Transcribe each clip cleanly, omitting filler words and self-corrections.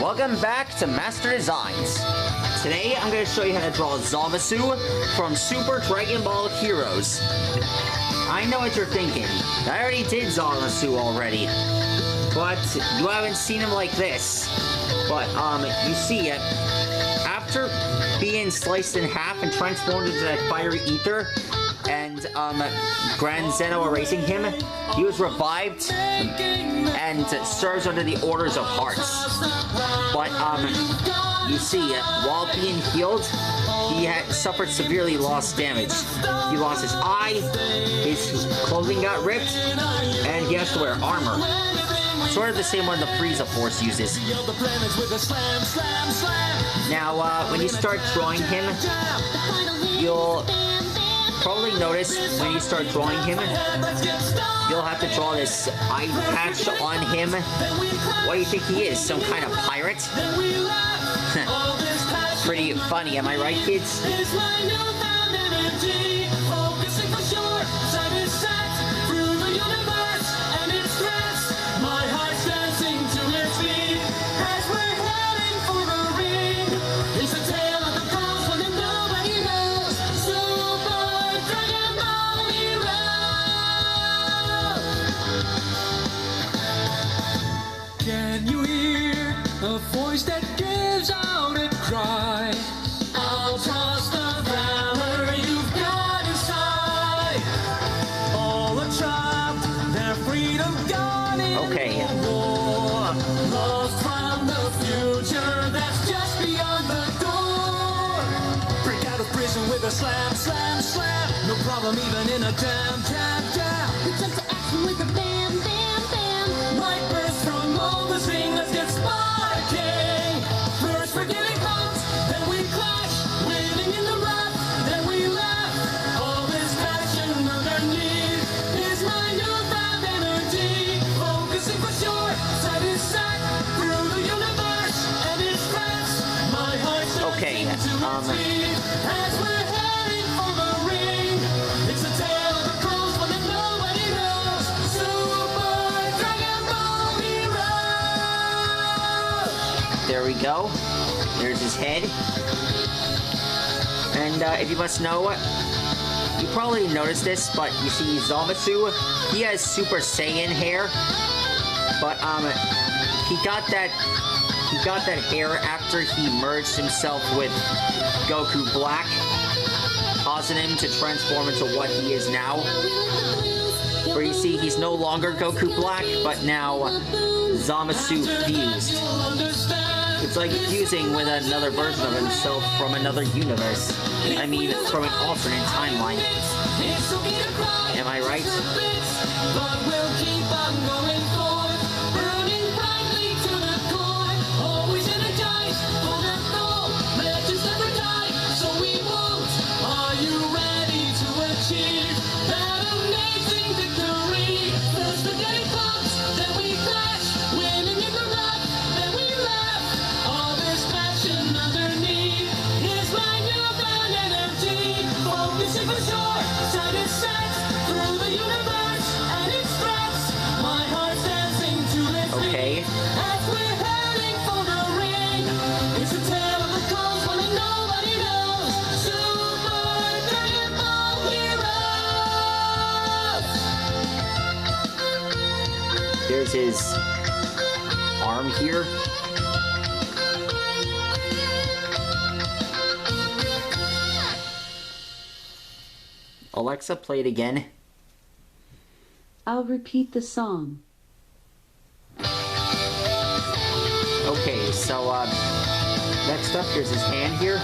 Welcome back to Master Designs. Today I'm going to show you how to draw Zamasu from Super DragonBall Heroes. I know what you're thinking. I already did Zamasu already, but you haven't seen him like this. But you see, after being sliced in half and transformed into that fiery ether, and Grand Zeno erasing him, he was revived and serves under the orders of hearts. But you see, while being healed, he had suffered severely lost damage. He lost his eye, his clothing got ripped, and he has to wear armor. Sort of the same one the Frieza Force uses. Now, when you start drawing him, you'll probably notice when you start drawing him, you'll have to draw this eye patch on him. What do you think he is? Some kind of pirate? Pretty funny, am I right, kids? Can you hear a voice that gives out a cry? I'll trust the valor you've got inside. All are trapped, their freedom gone in war. Lost from the future that's just beyond the door. Break out of prison with a slam, slam, slam. No problem even in a jam, jam, jam. We jump to action with a bam, bam, bam. Light bursts from all the singers get sparking. First forgetting comes, then we clash. Winning in the rap, then we laugh. All this passion underneath is my newfound energy. Focusing for sure, set is set through the universe and its threats. My heart's Okay, as we're heading for the ring. It's a tale of the pros, one that nobody knows. Super DragonBall Heroes. There we go. There's his head. And if you must know, you probably noticed this, but you see Zamasu, he has Super Saiyan hair. But he got that hair after he merged himself with Goku Black, causing him to transform into what he is now. Where you see he's no longer Goku Black, but now Zamasu fused. It's like fusing with another version of himself from another universe. I mean, from an alternate timeline. Am I right? But we'll keep on going forward, burning brightly to the core. Always energized for the goal. Legends never die, so we won't. Are you ready to achieve that amazing victory? First the day comes, then we clash. Winning in the rap, then we laugh. All this passion underneath is my newfound energy. Focusing for sure, set is set through the universe and its threats. My heart's dancing to its beat as we're heading for the ring. It's a tale of the coast, one that nobody knows. Super DragonBall Heroes. There's his arm here. Alexa, play it again. I'll repeat the song. Okay, so next up, there's his hand here.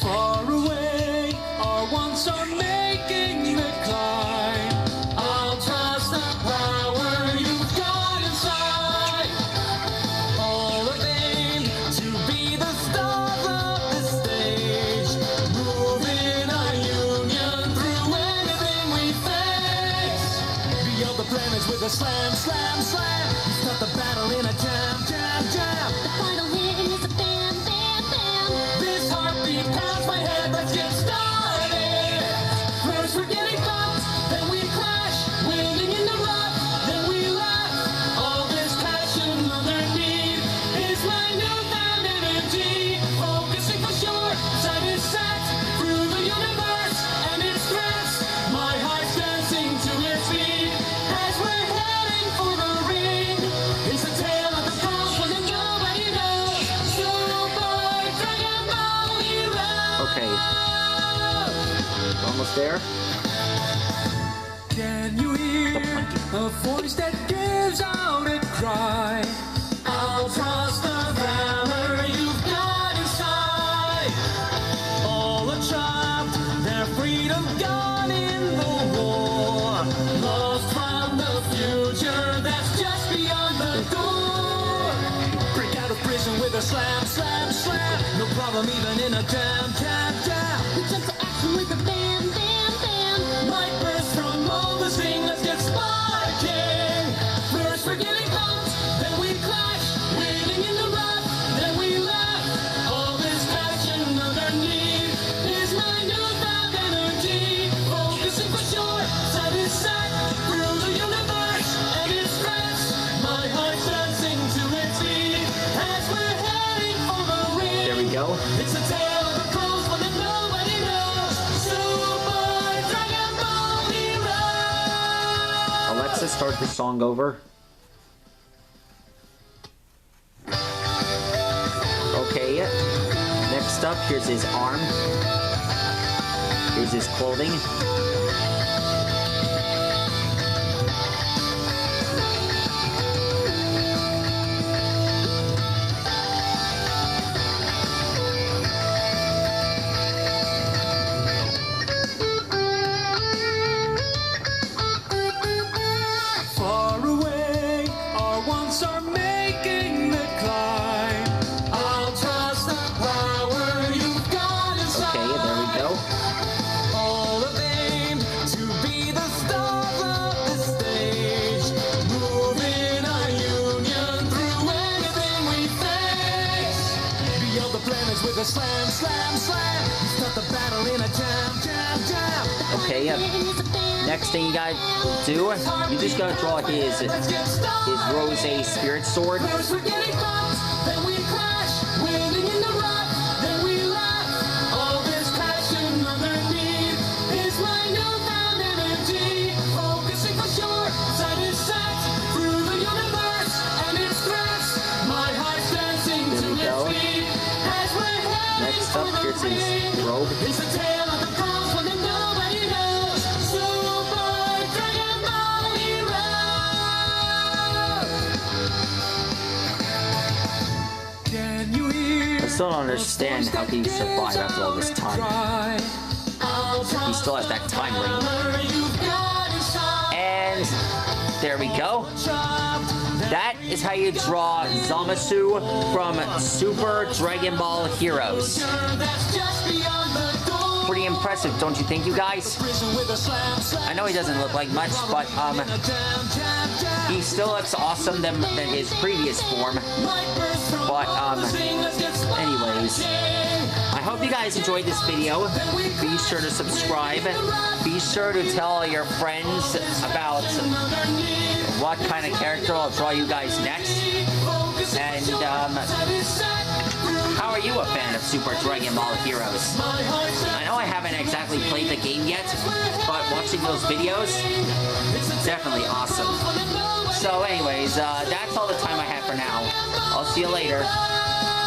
Far away, our wants are making the climb. I'll trust the power you've got inside. Beyond the planets with a slam, slam, slam. Start the battle in a jam, jam, jam. The final hit is a bam, bam, bam. This heartbeat pounds my head, let's get started. First we're getting bumped, then we crash. Winning in the rough, then we laugh. All this passion underneath is my newfound energy. Focusing for sure, sight is set through the universe and its threats. My heart's dancing to its beat as we're heading for the ring. It's a tale of the pros when nobody knows. Super Dragon Ball Heroes. Okay. Almost there. Can you hear a voice that gives out a cry? I'll trust the valor you've got inside. All are trapped, their freedom gone in the war. Lost from the future that's just beyond the door. Break out of prison with a slam, slam, slam. No problem even in a jam, jam, jam. We jump to action with a bam, bam, bam. Light burst from all the sing, let's get sparking. First we're getting bumped, then we clash. Winning in the rough, then we laugh. All this passion underneath is my newfound energy. Focusing for sure, sight is set through the universe and its threats. My heart's dancing to its beat as we're heading for the ring. There we go. It's a tale of the pros when nobody knows. Super Dragon Ball Heroes. Alexa, start the song over. Okay. Next up, here's his arm. Here's his clothing. Far away, our wants are making the climb. I'll trust the power you've got inside. Okay, there we go. All of aim to be the stars of the stage. Moving our union through anything we face. Beyond the planets with a slam, slam, slam. Start the battle in a jam, jam, jam. Okay, next thing you gotta do, you just gotta draw his Rose Spirit Sword. First we're getting bumped, then we crash. Winning in the rough, then we laugh. All this passion underneath is my newfound energy. Focusing for sure, sight is set through the universe and its threats. My heart's dancing There to we go. its beat as we're heading Next for up, the here's his ring. robe. It's a tale of the pros when nobody knows. Super Dragon Ball Heroes. Can you hear? I still don't understand how he survived after all this time. He still has that time ring. And there we go. That is how you draw Zamasu from Super Dragon Ball Heroes. Pretty impressive, don't you think, you guys? I know he doesn't look like much, but he still looks awesome than his previous form. But anyways, I hope you guys enjoyed this video. Be sure to subscribe. Be sure to tell all your friends about what kind of character I'll draw you guys next. And how are you a fan of Super Dragon Ball Heroes? I know I haven't exactly played the game yet, but watching those videos, definitely awesome. So anyways, that's all the time I have for now. I'll see you later.